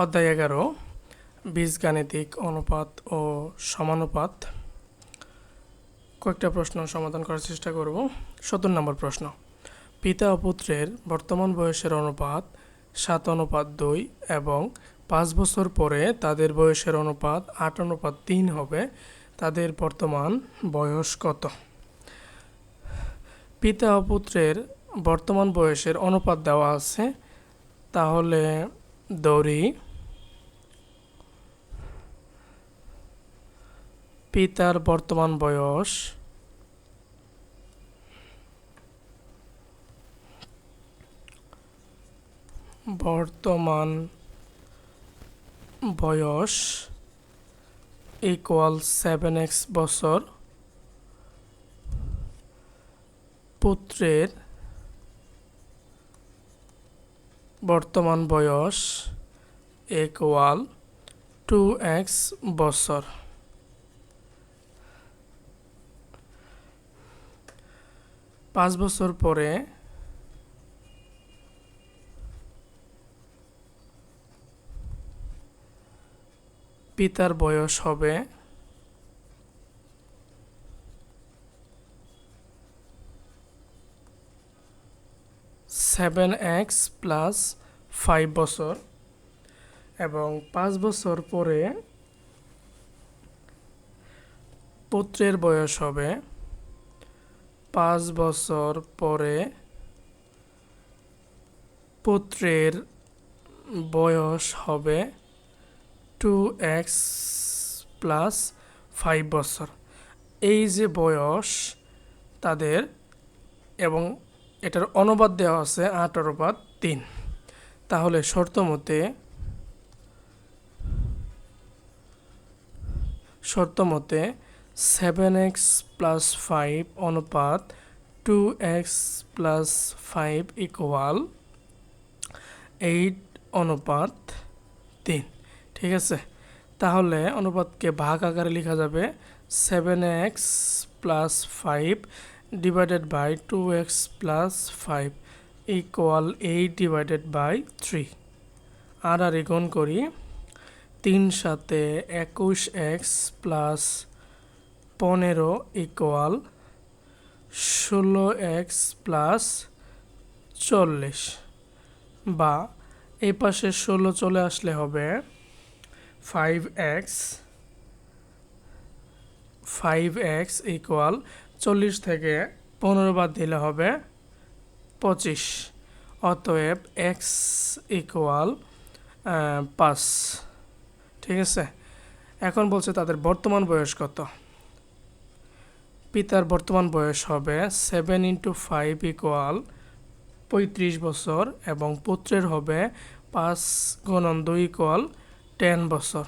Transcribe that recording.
অধ্যায় 11 বীজগাণিতিক অনুপাত ও সমানুপাত। কয়েকটা প্রশ্ন সমাধান করার চেষ্টা করব। ৭০ নম্বর প্রশ্ন, পিতা ও পুত্রের বর্তমান বয়সের অনুপাত 7:2 এবং 5 বছর পরে তাদের বয়সের অনুপাত 8:3 হবে। তাদের বর্তমান বয়স কত? পিতা ও পুত্রের বর্তমান বয়সের অনুপাত দেওয়া আছে, তাহলে ধরি পিতার বর্তমান বয়স ইকুয়াল 7x বছর, পুত্রের বর্তমান বয়স ইকুয়াল 2x বছর। পাঁচ বছর পরে পিতার বয়স হবে 7x + 5 বছর এবং 5 বছর পরে পুত্রের বয়স হবে 5 বছর পরে পুত্রের বয়স হবে 2x + 5 বছর। এই যে বয়স তাদের, এবং এটার অনুপাত দেওয়া আছে 8:3। তাহলে শর্ত মতে 7x + 5 অনুপাত 2x + 5 ইকুয়াল 8:3। ঠিক আছে, তাহলে অনুপাতকে ভাগ আকারে লেখা যাবে 7x + 5 divided by 2x + 5 equal 8/3। আর গুণ করি, 3 সাথে 21x + 15 ইকুয়াল 16x + 40, বা এই পাশে 16 চলে আসলে হবে 5x ইকুয়াল 40 থেকে 15 বাদ দিলে হবে 25। অতএব x ইকুয়াল 5। ঠিক আছে, এখন বলছে তাদের বর্তমান বয়স কত। পিতার বর্তমান বয়স হবে 7 × 5 ইকুয়াল 35 বছর এবং পুত্রের হবে 5 × 2 ইকুয়াল 10 বছর।